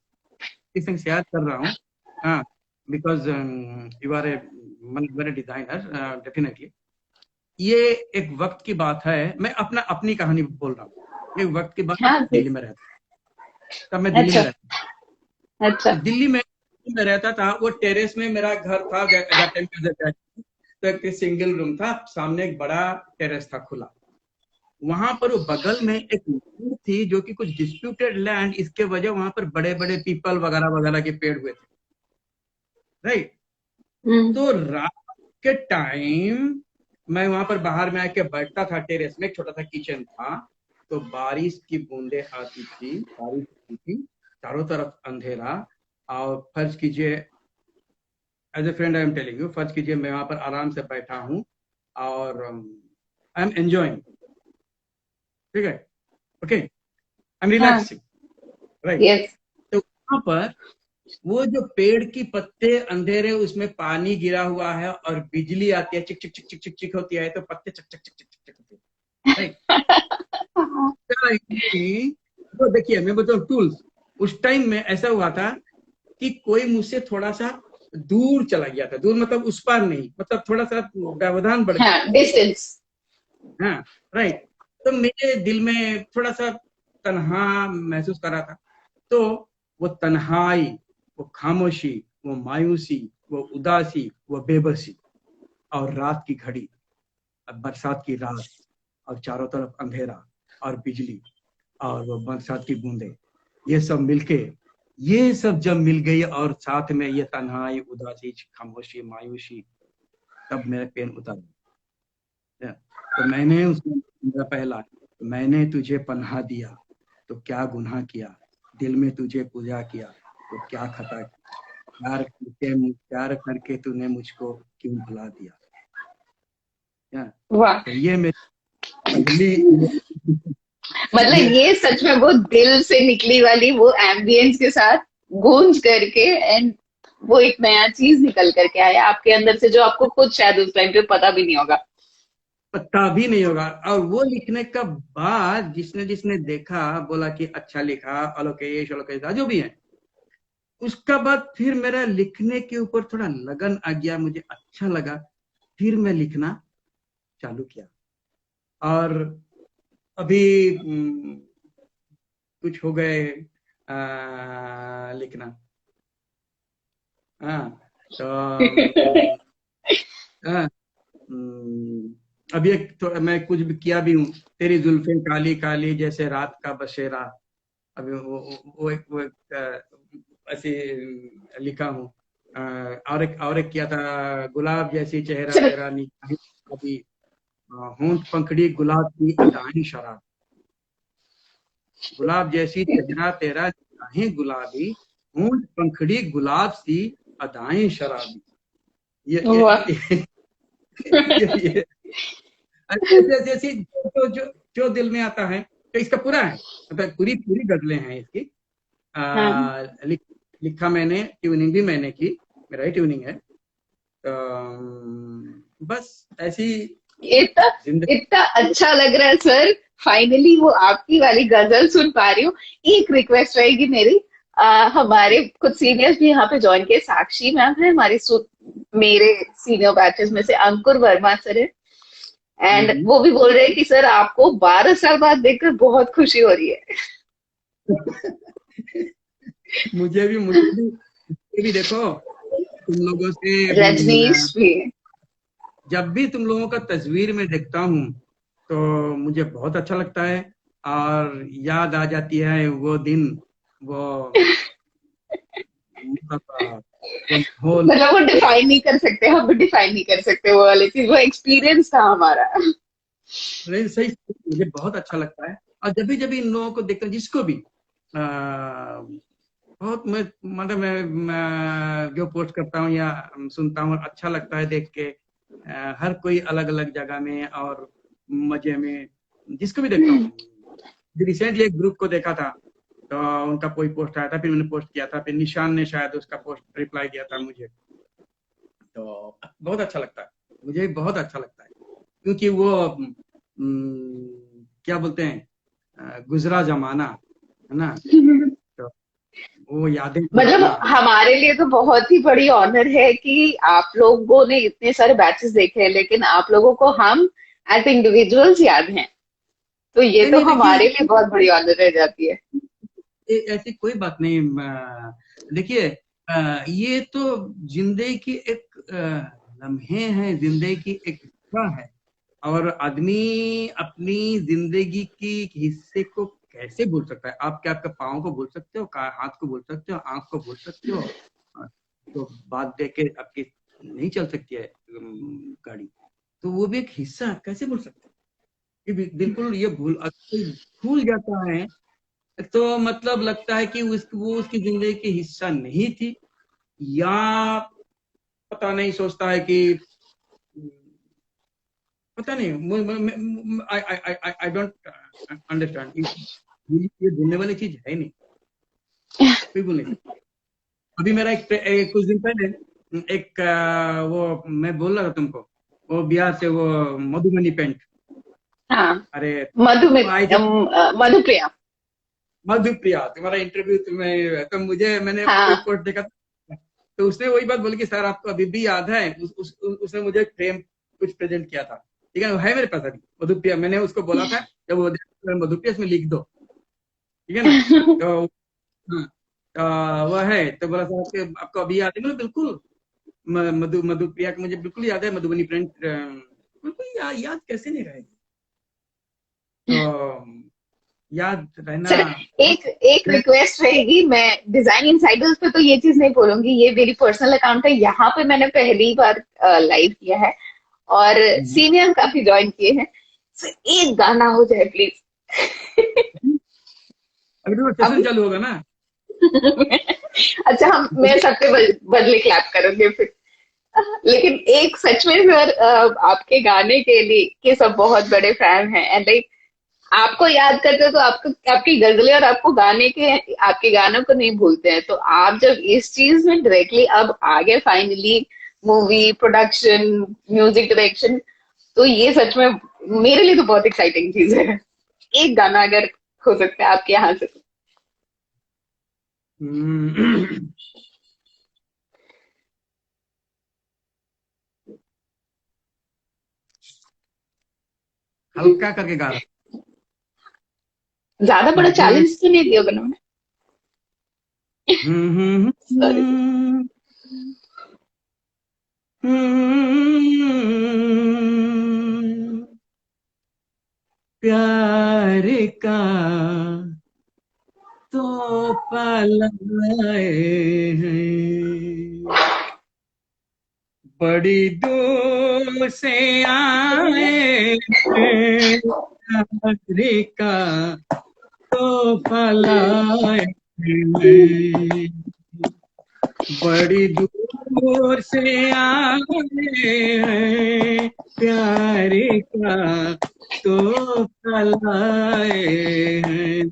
इसे शेयर कर रहा हूँ। हाँ, because you are a designer, definitely. ये एक वक्त की बात है, मैं अपनी कहानी बोल रहा हूँ। एक वक्त की बात, हाँ जी। दिल्ली में रहता, तब मैं दिल्ली में अच्छा, रहता, अच्छा। तो दिल्ली में रहता था, वो टेरेस में मेरा घर था, तो एक सिंगल रूम था, सामने एक बड़ा टेरेस था खुला। वहां पर वो बगल में एक लैंड थी जो कि कुछ डिस्प्यूटेड लैंड, इसके वजह वहां पर बड़े बड़े पीपल वगैरह वगैरह के पेड़ हुए थे, राइट। हम्म। तो रात के टाइम मैं वहां पर बाहर में आके बैठता था, टेरेस में एक छोटा सा किचन था, तो बारिश की बूंदें आती थी, बारिश होती थी, चारों तरफ अंधेरा। और फर्ज कीजिए, as a friend I am telling you, फर्ज कीजिए मैं वहां पर आराम से बैठा हूँ और आई एम एंजॉइंग, ठीक है, ओके, आई एम हाँ। Relaxing, right. यस। तो वहां पर वो जो पेड़ की पत्ते अंधेरे, उसमें पानी गिरा हुआ है और बिजली आती है, चिक चिक चिक चिक चिक चिक होती है, तो पत्ते चक चक चक चक चक होते हैं, राइट। तो देखिए मैं बताऊं टूल्स, उस टाइम में ऐसा हुआ था कि कोई मुझसे थोड़ा सा दूर चला गया था, दूर मतलब उस पार नहीं, मतलब थोड़ा सा व्यवधान बढ़ हाँ, गया। डिस्टेंस। हाँ, राइट। तो मेरे दिल में थोड़ा सा तन्हा महसूस कर रहा था। तो वो तन्हाई, वो खामोशी, वो मायूसी, वो उदासी, वो बेबसी, और रात की घड़ी, बरसात की रात, और चारों तरफ अंधेरा और बिजली और वो बरसात की बूंदे, ये सब मिलके, ये सब जब मिल गई और साथ में ये तन्हाई, उदासी, खामोशी, मायूसी, तब मेरा पेन उतर गया। तो मैंने उसमें मेरा पहला, मैंने तुझे पनाह दिया तो क्या गुनाह किया, दिल में तुझे पूजा किया तो क्या खता किया, प्यार करके तूने मुझको क्यों भुला दिया। वाह, तो ये मेरी पहली मतलब ये सच में वो दिल से निकली वाली वो एम्बियंस के साथ गूंज करके, एंड वो एक नया चीज निकल करके आया आपके अंदर से, जो आपको खुद शायद उस टाइम पे पता भी नहीं होगा। पता भी नहीं होगा। और वो लिखने का बाद जिसने जिसने देखा बोला कि अच्छा लिखा, अलोकेश अलोकेश जो भी है, उसका बाद फिर मेरा लिखने के ऊपर थोड़ा लगन आ गया, मुझे अच्छा लगा, फिर मैं लिखना चालू किया। और अभी कुछ हो गए लिखना। हाँ, तो हाँ, अभी एक तो मैं कुछ भी किया भी हूँ, तेरी जुल्फें काली काली जैसे रात का बसेरा, अभी वो एक ऐसे लिखा हूँ। और एक किया था, गुलाब जैसी चेहरा तेरा निगाहें अभी, होंठ पंखड़ी गुलाब की अदाएं शराब, गुलाब जैसी चेहरा तेरा निगाहें गुलाबी, होंठ पंखड़ी गुलाब सी अदाएं शराबी। वाह। ये ऐसे जैसे जो दिल में आता है। तो इसका पूरा है, मतलब पूरी पूरी गजलें हैं इसकी। हाँ, लिखा मैंने, ट्यूनिंग भी मैंने की, मेरा ही ट्यूनिंग है। तो बस ऐसी इतना जिंदगी। इतना अच्छा लग रहा है सर, फाइनली वो आपकी वाली गजल सुन पा रही हूँ। एक रिक्वेस्ट रहेगी मेरी, हमारे कुछ सीनियर्स भी यहाँ पे ज्वाइन किए, साक्षी मैम है हमारी, मेरे सीनियर बैचेस में से अंकुर वर्मा सर है, एंड वो भी बोल रहे हैं कि सर आपको 12 साल बाद देखकर बहुत खुशी हो रही है। मुझे भी देखो, तुम लोगों से रजनीश भी। जब भी तुम लोगों का तस्वीर में देखता हूँ तो मुझे बहुत अच्छा लगता है, और याद आ जाती है वो दिन, वो वो माहौल। मतलब वो डिफाइन नहीं कर सकते, हम भी डिफाइन नहीं कर सकते वो वाली चीज, वो एक्सपीरियंस था हमारा। नहीं, सही, मुझे बहुत अच्छा लगता है। और जब भी इन लोगों को देखता हूँ, जिसको भी बहुत मतलब मैं जो पोस्ट करता हूँ या सुनता हूँ, अच्छा लगता है देख के। हर कोई अलग अलग जगह में और मजे में, जिसको भी देखता हूँ। रिसेंटली एक ग्रुप को देखा था, तो उनका कोई पोस्ट आया था, फिर मैंने पोस्ट किया था, फिर निशान ने शायद उसका पोस्ट रिप्लाई किया था मुझे। तो बहुत अच्छा लगता है, मुझे बहुत अच्छा लगता है, क्योंकि वो क्या बोलते हैं, गुजरा जमाना है ना, तो वो यादें मतलब दिलाना। हमारे लिए तो बहुत ही बड़ी ऑनर है कि आप लोगों ने इतने सारे बैचेस देखे हैं, लेकिन आप लोगों को हम एज इंडिविजुअल्स याद हैं, तो ये नहीं तो नहीं, देखिए, हमारे लिए बहुत बड़ी ऑनर रह जाती है। ऐसी कोई बात नहीं। देखिए, ये तो जिंदगी की एक लम्हे हैं, जिंदगी की एक हिस्सा है। और आदमी अपनी जिंदगी की हिस्से को कैसे भूल सकता है? आप क्या आपके पाँव को भूल सकते हो, हाथ को भूल सकते हो, आंख को भूल सकते हो? तो बात देख के आपकी नहीं चल सकती है गाड़ी, तो वो भी एक हिस्सा है, कैसे भूल सकते हैं? बिल्कुल, ये अगर कोई भूल जाता है तो मतलब लगता है कि वो उसकी जिंदगी की हिस्सा नहीं थी, या पता नहीं, सोचता है कि पता नहीं। I don't understand. ये भूलने वाली चीज है नहीं, कोई भूल नहीं सकता। अभी मेरा कुछ दिन पहले एक वो मैं बोल रहा था तुमको, वो बिहार से वो मधुबनी पेंट, हाँ, अरे वो आई थी मधुप्रिया। मधुप्रिया, तुम्हारा इंटरव्यू तुम्हें, तो मैंने कोई हाँ, पोस्ट देखा था, तो उसने वही बात बोली कि सर आपको अभी भी याद है, उसने मुझे फ्रेम कुछ प्रेजेंट किया था, ठीक है, वो है मेरे पास अभी मधुप्रिया। मैंने उसको बोला था जब वो मधुप्रिया इसमें लिख दो, ठीक है ना। तो हाँ, वो है, तो बोला सर आपको अभी याद है? बोले बिल्कुल, मधुप्रिया का मुझे बिल्कुल याद है, मधुबनी फ्रेंड, बिल्कुल याद कैसे नहीं रहेगी। तो याद रहना। सर एक रिक्वेस्ट रहेगी, मैं डिजाइन इनसाइडर्स पे तो ये चीज नहीं बोलूंगी, ये मेरी पर्सनल अकाउंट है, यहाँ पे मैंने पहली बार लाइव किया है और सीनियर काफी ज्वाइन किए हैं। सर एक गाना हो जाए प्लीज। अभी तो सेशन चालू होगा ना। अच्छा मैं सबके बदले क्लैप करूंगी फिर। लेकिन एक सच में सर, आपके गाने के लिए के सब बहुत बड़े फैन हैं एंड लाइक आपको याद करते हो तो आपको आपकी गजलें और आपको आपके गानों को नहीं भूलते हैं। तो आप जब इस चीज में डायरेक्टली अब आगे finally movie production music direction, तो ये सच में मेरे लिए तो बहुत एक्साइटिंग चीज है। एक गाना अगर हो सकता है आपके यहाँ से तो। हल्का करके गा रहा। ज्यादा बड़ा चैलेंज तो नहीं दिया उन्होंने। सॉरी प्यार का तो पलाए हैं, बड़ी दूर से आए हैं, प्यार का तो पलाए हैं, बड़ी दूर से आए हैं, प्यार का तो पलाए हैं,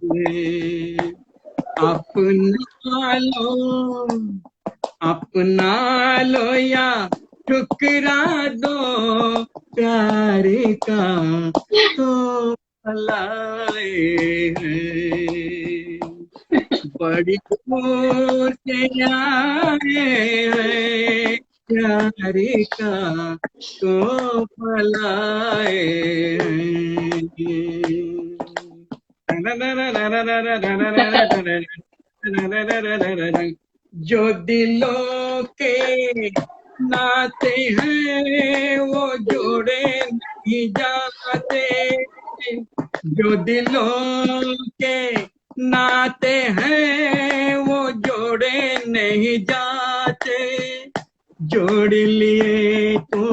अपना लो या ठुकरा दो, प्यार का तो भलाए हैं, बड़ी दूर से आए हैं, प्यार का तो भलाए हैं। जो दिलों के नाते हैं वो जोड़े नहीं जाते, जो दिलों के नाते हैं वो जोड़े नहीं जाते, जोड़ लिए तो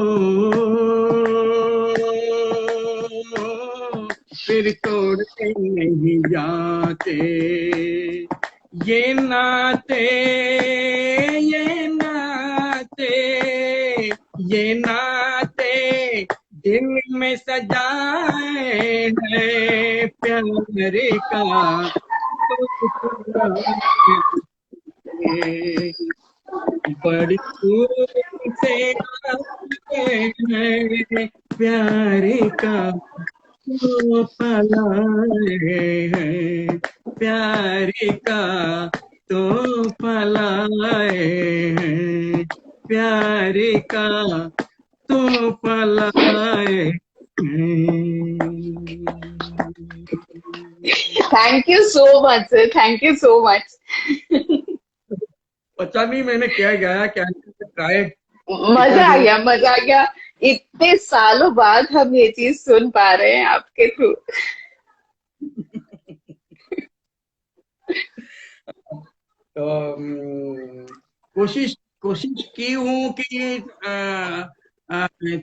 फिर तोड़े नहीं जाते, ये नाते ये नाते ये नाते दिल में सजाए हैं, प्यार का बड़ी दूर से आए हैं, प्यार का तो पलाए हैं, प्यार का तो पलाए हैं, प्यार का तो पलाए हैं। Thank you so much sir, thank you so much. पता नहीं मैंने क्या गाया क्या ट्राई। मजा आ गया, मजा आ गया। इतने सालों बाद हम ये चीज सुन पा रहे हैं आपके थ्रू। तो कोशिश कोशिश की हूँ कि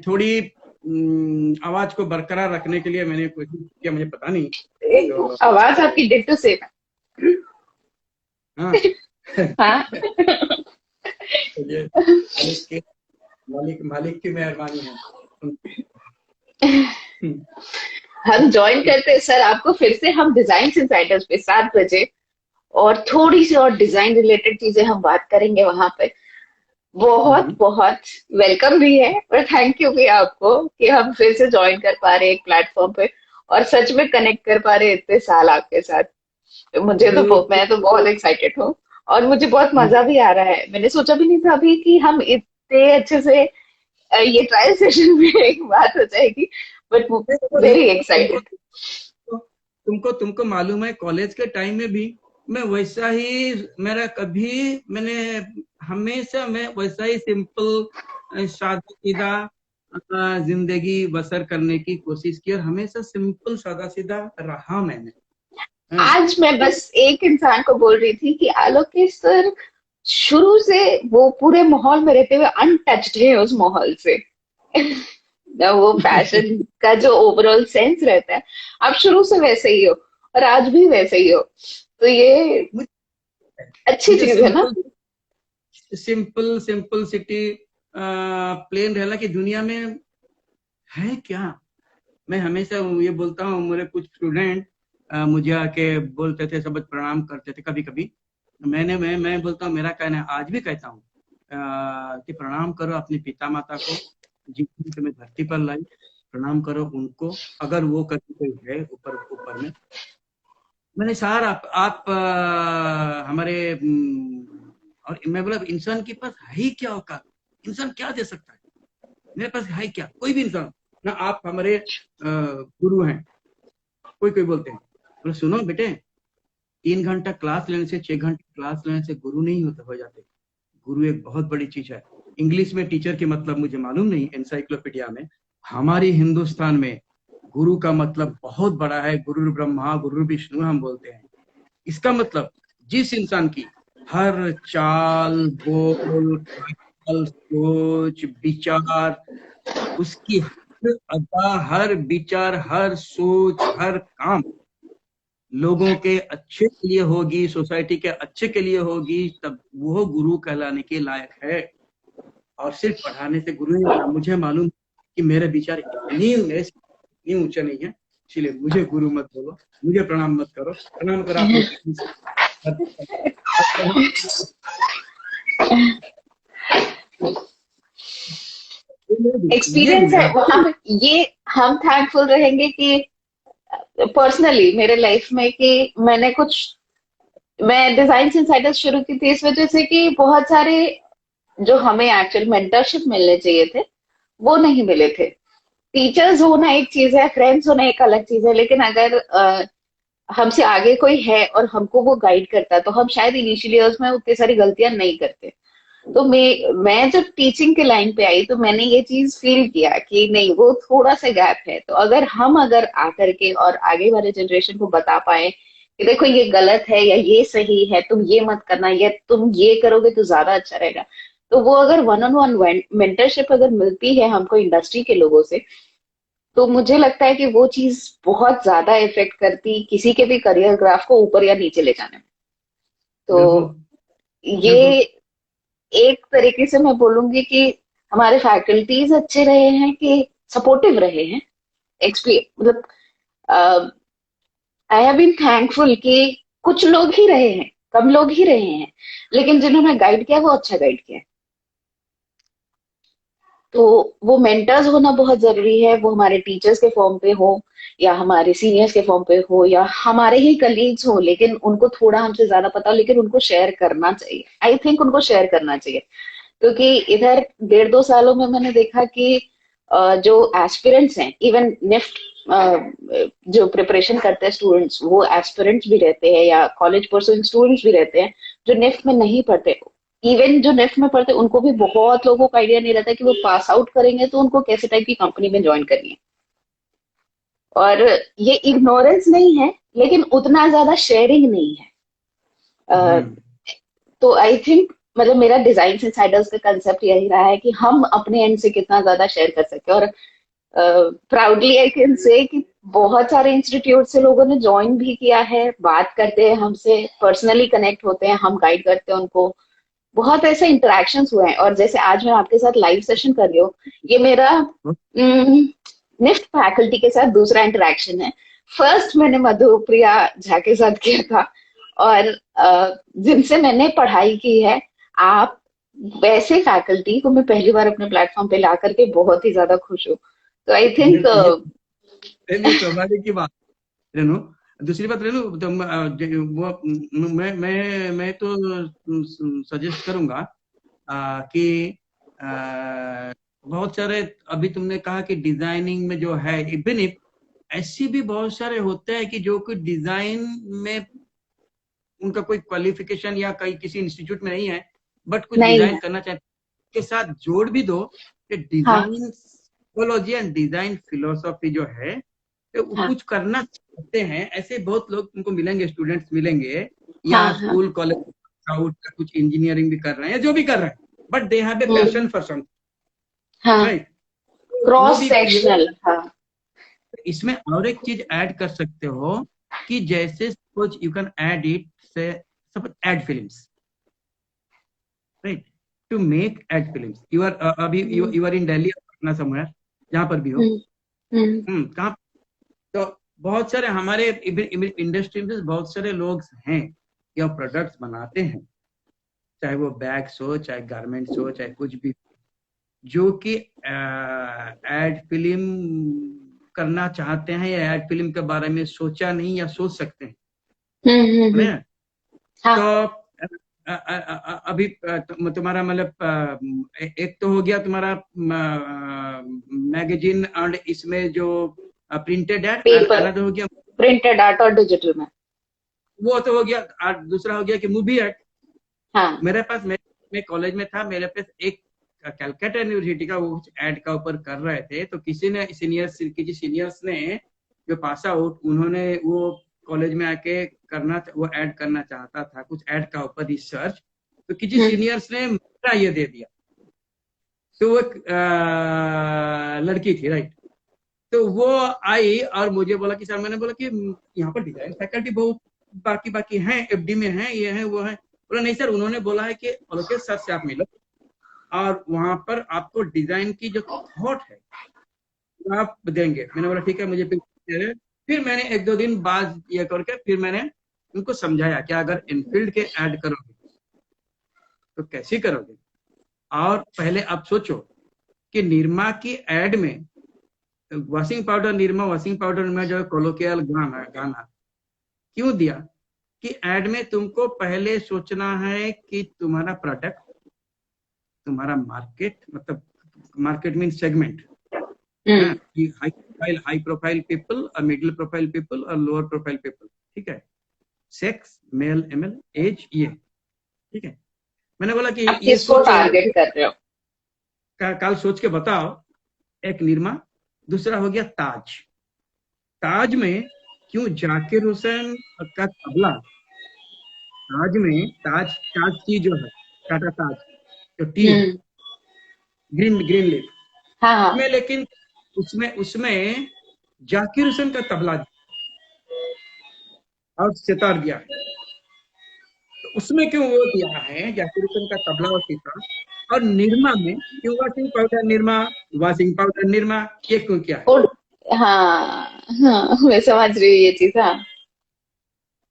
थोड़ी आवाज को बरकरार रखने के लिए मैंने कोशिश किया, मुझे पता नहीं तो आवाज आपकी डिट्टो सेम है। हाँ हाँ मालिक की मेहरबानी है। हम ज्वाइन करते हैं सर आपको फिर से, हम डिजाइन इनसाइडर्स पे 7 बजे और थोड़ी सी और डिजाइन रिलेटेड चीजें हम बात करेंगे वहां पे। बहुत बहुत वेलकम भी है और थैंक यू भी आपको कि हम फिर से ज्वाइन कर पा रहे हैं एक प्लेटफॉर्म पे और सच में कनेक्ट कर पा रहे हैं इतने साल आपके साथ। तो मैं तो बहुत एक्साइटेड हूँ और मुझे बहुत मजा भी आ रहा है। मैंने सोचा भी नहीं था अभी कि हम इतने अच्छे से ये ट्रायल सेशन में एक बात हो जाएगी, बट वेरी एक्साइटेड। तुमको मालूम है कॉलेज के टाइम में भी मैं वैसा ही, मैंने हमेशा मैं वैसा ही सिंपल सादा सीधा जिंदगी बसर करने की कोशिश की, और हमेशा सिंपल सादा सीधा रहा मैंने। आज मैं बस एक इंसान को बोल रही थी कि आलोकेश सर शुरू से वो पूरे माहौल में रहते हुए अनटच्ड है उस माहौल से। वो फैशन का जो ओवरऑल सेंस रहता है, आप शुरू से वैसे ही हो और आज भी वैसे ही हो, तो ये अच्छी मुझे चीज है ना। सिंपल सिंपल सिटी प्लेन रहना की दुनिया में है क्या। मैं हमेशा ये बोलता हूँ, मेरे कुछ स्टूडेंट मुझे आके बोलते थे, सब प्रणाम करते थे कभी कभी। मैं बोलता हूँ, मेरा कहना है, आज भी कहता हूँ कि प्रणाम करो अपने पिता माता को, जिन्होंने तुम्हें धरती पर लाई। प्रणाम करो उनको, अगर वो कभी कोई है ऊपर ऊपर में। मैंने सर आप हमारे और मैं बोला, इंसान के पास है ही क्या औकात, इंसान क्या दे सकता है, मेरे पास है क्या, कोई भी इंसान ना। आप हमारे गुरु हैं। कोई बोलते हैं, बोले सुनो बेटे, 3 घंटा क्लास लेने से, 6 घंटे क्लास लेने से गुरु नहीं होते हो जाते। गुरु एक बहुत बड़ी चीज है। इंग्लिश में टीचर के मतलब मुझे मालूम नहीं, एनसाइक्लोपीडिया में। हमारी हिंदुस्तान में गुरु का मतलब बहुत बड़ा है। गुरु ब्रह्मा गुरु विष्णु हम बोलते हैं। इसका मतलब जिस इंसान की हर चाल बोल, सोच विचार, उसकी हर अदा, हर विचार, हर सोच, हर काम लोगों के अच्छे के लिए होगी, सोसाइटी के अच्छे के लिए होगी, तब वो गुरु कहलाने के लायक है। और सिर्फ पढ़ाने से गुरु नहीं होता। मुझे मालूम कि मेरे विचार इतनी ऊंचे नहीं है, इसलिए मुझे गुरु मत बोलो, मुझे प्रणाम मत करो। प्रणाम करो अपने ये एक्सपीरियंस है मेरा वहां पे। ये हम थैंकफुल रहेंगे कि पर्सनली मेरे लाइफ में कि मैं डिजाइन इनसाइडर्स शुरू की थी इस वजह से कि बहुत सारे जो हमें एक्चुअल मेंटरशिप मिलने चाहिए थे वो नहीं मिले थे। टीचर्स होना एक चीज है, फ्रेंड्स होना एक अलग चीज है, लेकिन अगर हमसे आगे कोई है और हमको वो गाइड करता है तो हम शायद इनिशियली उसमें उतनी सारी गलतियां नहीं करते। तो मैं जब टीचिंग के लाइन पे आई तो मैंने ये चीज फील किया कि नहीं, वो थोड़ा सा गैप है। तो अगर आकर के और आगे वाले जनरेशन को बता पाए कि देखो ये गलत है या ये सही है, तुम ये मत करना, या तुम ये करोगे तो ज्यादा अच्छा रहेगा। तो वो अगर वन ऑन वन मेंटरशिप अगर मिलती है हमको इंडस्ट्री के लोगों से, तो मुझे लगता है कि वो चीज बहुत ज्यादा इफेक्ट करती किसी के भी करियर ग्राफ को ऊपर या नीचे ले जाने में। बिल्कुल तो ये बिल्कुल। एक तरीके से मैं बोलूंगी कि हमारे फैकल्टीज अच्छे रहे हैं कि सपोर्टिव रहे हैं। मतलब आई हैव बीन थैंकफुल कि कुछ लोग ही रहे हैं, कम लोग ही रहे हैं, लेकिन जिन्होंने गाइड किया वो अच्छा गाइड किया। तो वो मेंटर्स होना बहुत जरूरी है, वो हमारे टीचर्स के फॉर्म पे हो या हमारे सीनियर्स के फॉर्म पे हो या हमारे ही कलीग्स हो, लेकिन उनको थोड़ा हमसे ज्यादा पता हो, लेकिन उनको शेयर करना चाहिए। आई थिंक उनको शेयर करना चाहिए, क्योंकि इधर 1.5-2 सालों में मैंने देखा कि जो एस्पिरेंट्स हैं, इवन निफ्ट जो प्रिपरेशन करते हैं स्टूडेंट्स, वो एस्पिरेंट्स भी रहते हैं या कॉलेज परसुइंग स्टूडेंट्स भी रहते हैं जो निफ्ट में नहीं पढ़ते। इवन जो निफ्ट में पढ़ते उनको भी बहुत लोगों को आइडिया नहीं रहता कि वो पास आउट करेंगे तो उनको कैसे टाइप की कंपनी में ज्वाइन करनी है। और ये इग्नोरेंस नहीं है, लेकिन उतना ज्यादा शेयरिंग नहीं है। तो आई थिंक मतलब मेरा डिजाइन इनसाइडर्स का कंसेप्ट यही रहा है कि हम अपने एंड से कितना ज्यादा शेयर कर सकते हैं। और प्राउडली आई कैन से कि बहुत सारे इंस्टीट्यूट से लोगों ने ज्वाइन भी किया है, बात करते हैं हमसे, पर्सनली कनेक्ट होते हैं, हम गाइड करते हैं उनको। बहुत ऐसे इंटरेक्शंस हुए हैं। और जैसे आज मैं आपके साथ लाइव सेशन कर रही हूँ, ये मेरा निफ्ट फैकल्टी के साथ दूसरा इंटरेक्शन है। फर्स्ट मैंने मधुप्रिया झा के साथ किया था, और जिनसे मैंने पढ़ाई की है। आप वैसे फैकल्टी को मैं पहली बार अपने प्लेटफॉर्म पे ला करके बहुत ही ज्यादा खुश हूँ। तो आई थिंक ये सौभाग्य की बात रेनू। दूसरी बात रेनू, तो वो मैं तो सजेस्ट करूंगा कि बहुत सारे, अभी तुमने कहा कि डिजाइनिंग में जो है, इवन इफ ऐसी भी बहुत सारे होते हैं कि जो कि डिजाइन में उनका कोई क्वालिफिकेशन या कहीं किसी इंस्टीट्यूट में नहीं है, बट कुछ नहीं डिजाइन है। करना चाहते के साथ जोड़ भी दो कि हाँ design psychology and design philosophy जो है तो वो हाँ कुछ करना चाहते हैं। ऐसे बहुत लोग तुमको मिलेंगे, स्टूडेंट्स मिलेंगे हाँ या हाँ। स्कूल कॉलेज आउट कुछ इंजीनियरिंग भी कर रहे हैं या जो भी कर रहे हैं, but they have a passion for something, हाँ, राइट। वो क्रॉस भी सेक्शनल। हाँ। इसमें और एक चीज ऐड कर सकते हो कि जैसे suppose you can add it से suppose ad films, right, to make ad films. You are अभी you are in Delhi Patna somewhere, जहां पर भी हो। हम्म हम्म कहाँ। तो बहुत सारे हमारे इंडस्ट्री में बहुत सारे लोग हैं या प्रोडक्ट्स बनाते हैं, चाहे वो बैग्स हो, चाहे गारमेंट्स हो, चाहे कुछ भी, जो कि एड फिल्म करना चाहते हैं या एड फिल्म के बारे में सोचा नहीं या सोच सकते हैं, हम्म। है? हाँ। तो अभी तुम्हारा मतलब एक तो हो गया तुम्हारा मैगजीन और इसमें जो प्रिंटेड एड, पेपर, अलग हो गया प्रिंटेड आर्ट और डिजिटल में। वो तो हो गया। और दूसरा हो गया कि मूवी एड। हाँ। मेरे पास मैं कॉलेज में था, मेरे पास एक कलकत्ता यूनिवर्सिटी का वो एड का ऊपर कर रहे थे, तो किसी ने सीनियर्स ने जो पास आउट, उन्होंने वो कॉलेज में आके करना, वो ऐड करना चाहता था कुछ ऐड का ऊपर रिसर्च, तो किसी हम्म सीनियर्स ने मेरा ये दे दिया। तो वो एक लड़की थी, राइट। तो वो आई और मुझे बोला कि सर, मैंने बोला कि यहाँ पर डिजाइन फैकल्टी बहुत बाकी बाकी हैं, एफडी में हैं, ये है वो है। बोला नहीं सर, उन्होंने बोला है कि लोकेश सर से आप मिलो और वहां पर आपको डिजाइन की जो थॉट है वो आप देंगे। मैंने बोला ठीक है, मुझे फिर मैंने एक दो दिन बाद ये करके फिर मैंने उनको समझाया कि अगर इनफील्ड के ऐड करोगे तो कैसे करोगे। और पहले आप सोचो कि निरमा की ऐड में washing powder, Nirma washing powder में जो कोलोकियल गाना क्यों दिया कि ऐड में तुमको पहले सोचना है कि तुम्हारा प्रोडक्ट, तुम्हारा मार्केट, मतलब market mean segment, high profile people और मिडिल प्रोफाइल पीपल और लोअर प्रोफाइल पीपल, ठीक है, सेक्स, मेल एमएल, एज, ये ठीक है। मैंने बोला कि आप ये किसको सोचो, टारगेट कर रहे हो? कल सोच के बताओ। एक निरमा, दूसरा हो गया ताज। ताज में क्यों जाकिर हुसैन का तबला, ताज में ताज, ताज की जो है टाटा ताज जो टी है, हम्म। ग्रीन ग्रीन लीफ हाँ हाँ। में, लेकिन उसमें उसमें जाकिर हुसैन का तबला और सितार दिया है। तो उसमें क्यों वो दिया है जाकिर हुसैन का तबला और सितार, और निरमा में क्यों washing powder Nirma, washing powder Nirma, ये क्यों किया है, और हाँ हाँ, मैं समझ रही हूँ ये चीज। हाँ।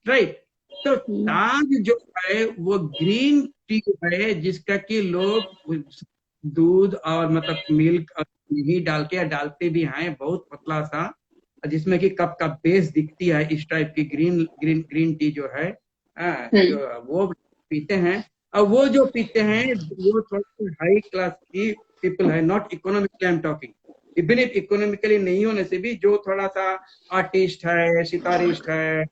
राइट। तो हम्म ताज जो है वो ग्रीन टी है, जिसका कि लोग दूध और मतलब मिल्क और घी डाल के, या डालते भी हैं बहुत पतला सा, जिसमें कि कप का बेस दिखती है, इस टाइप की ग्रीन ग्रीन ग्रीन टी जो है, हम्म जो वो पीते हैं। और वो जो पीते हैं वो थोड़ा हाई क्लास की पीपल है, not economically I am talking. Even if economically नहीं होने से भी जो थोड़ा सा आर्टिस्ट है, सितारिस्ट है,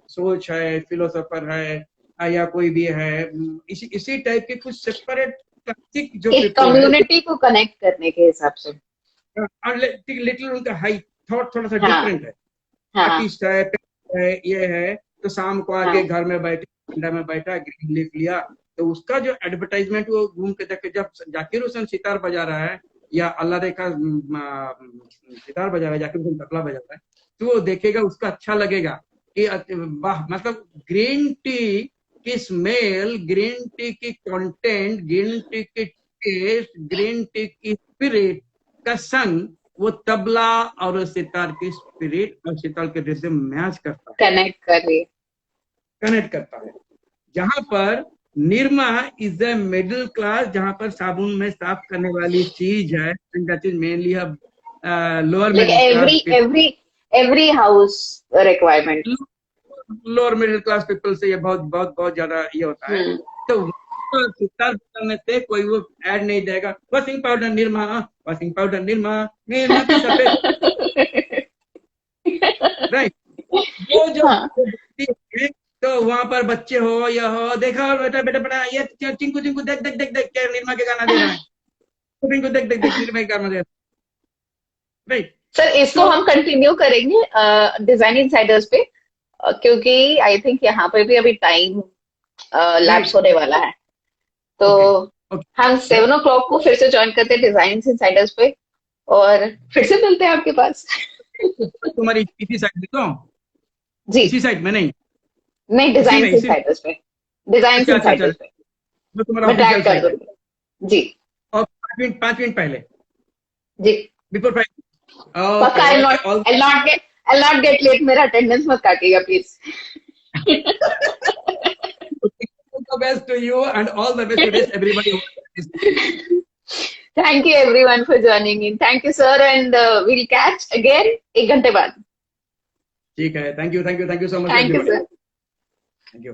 सोच है, फिलोसोफर है, या कोई भी है, इसी टाइप के कुछ सेपरेट क्लासिक जो एक पीपल है, कम्युनिटी को कनेक्ट करने के हिसाब से। और लिटिल उनका हाई थॉट थोड़ा सा हाँ डिफरेंट है, हाँ आर्टिस्ट है, ये है। तो शाम को आके हाँ। घर में बैठे, ठंडा में बैठा, ग्रीन लीफ लिया, तो उसका जो एडवर्टाइजमेंट वो घूम के देखे, जब जाकिर हुसैन सितार बजा रहा है या अल्लाह रेखा सितार बजा रहा है, जाकिर हुसैन तबला बजा रहा है, तो वो देखेगा, उसका अच्छा लगेगा कि वाह, मतलब ग्रीन टी की स्मेल, ग्रीन टी की कंटेंट, ग्रीन टी की टेस्ट, ग्रीन टी की स्पिरिट का संग वो तबला और सितार की स्पिरिट और सितार के रिदम मैच करता है, कनेक्ट कर रही है। कनेक्ट करता है। जहां पर Nirma is a middle class, जहां पर साबुन में साफ करने वाली चीज है, that is mainly lower like middle every class people, every every house requirement. Lower middle class people से ये बहुत बहुत बहुत ज्यादा ये होता है। हम्म तो सितार करने से कोई वो ऐड नहीं देगा, washing powder Nirma, washing powder Nirma, Nirma की सफेद, राइट। वो जो हाँ। दिखती है तो वहां पर बच्चे हो या हो, देखा बेटा बेटा बेटा, ये चिंकू चिंकू देख देख देख देख के निर्मा के गाना दे रहा है, चिंकू देख देख देख निर्मा के गाना दे रहा है, राइट। सर इसको तो हम कंटिन्यू करेंगे डिजाइन इनसाइडर्स पे, क्योंकि आई थिंक यहाँ पे भी अभी टाइम लैप्स होने वाला है। तो ओके ओके, हम 7 o'clock को फिर से ज्वाइन करते हैं डिजाइन इनसाइडर्स पे, और फिर से मिलते हैं आपके पास। तुम्हारी इसी साइड में, तो जी इसी साइड में नहीं, नहीं, इसी डिजाइन में इसी में। इनसाइडर्स पे, डिजाइन अच्छा अच्छा अच्छा, इनसाइडर्स पे वो तुम्हारा मैं ऑफिशियल टैग कर साइट है। दूंगी। जी और 5 मिनट पहले, जी बिफोर 5। पक्का। Okay okay, all I'll not get late, मेरा अटेंडेंस मत काटिएगा please. the best to you and all the best to this everybody who is listening. Thank you everyone for joining in. Thank you sir, and will catch again 1 घंटे बाद। ठीक है, thank you so much thank you everybody, sir. Thank you.